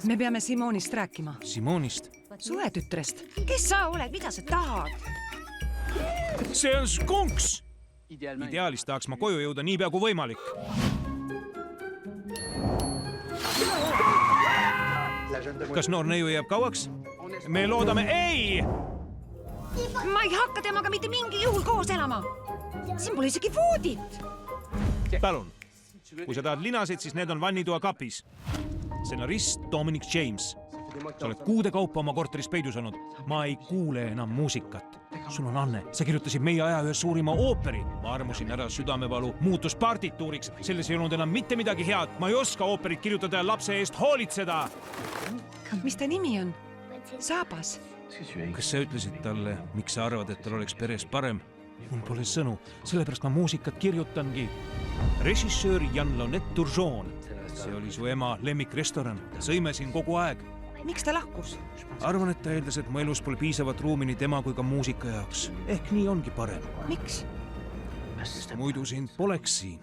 Me peame Simonist rääkima. Simonist? Suvetütrest. Kes sa oled? Mida sa tahad? See on skunks! Ideaalis tahaks ma koju jõuda niipea kui võimalik. Kas noor neiu jääb kauaks? Me loodame ei! Ma ei hakka temaga mitte mingi juhul koos elama. Siin pole isegi voodit. Palun, kui sa tahad linasid, siis need on vannitoa kapis. Stsenarist Dominic James. Sa oled kuude kaupa oma korteris peidus olnud. Ma ei kuule enam muusikat. Sul on Anne. Sa kirjutasid meie aja ühe suurima ooperi. Ma armusin ära südamevalu. Muutus partituuriks. Selles ei olnud enam mitte midagi head. Ma ei oska ooperit kirjutada ja lapse eest hoolitseda. Mis ta nimi on? Saabas. Kas sa ütlesid talle, miks sa arvad, et tal oleks peres parem? Mul pole sõnu. Sellepärast ma muusikat kirjutangi. Režissöör Jan-Lonet Turgeon. See oli su ema lemmikrestoran. Sõime siin kogu aeg. Miks ta lahkus? Arvan, et ta eeldas, et mu elus pole piisavat ruumi nii tema kui ka muusika jaoks. Ehk nii ongi parem. Miks? Muidu sind poleks siin.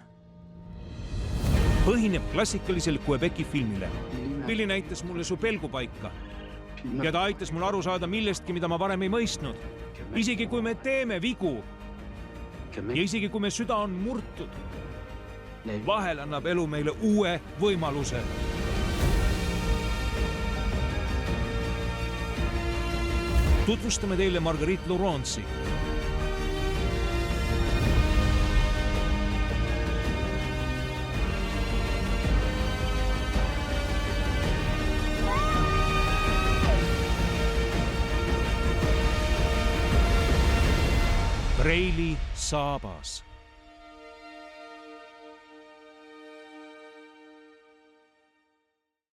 Põhineb klassikalisel Quebeci filmile. Billy näitas mulle su pelgupaika. Ja ta aitas mul aru saada millestki, mida ma varem ei mõistnud. Isegi kui me teeme vigu. Ja isegi kui me süda on murtud. Vahel annab elu meile uue võimaluse. Tutvustame teile Marguerite Laurence'i. Preili Saabas.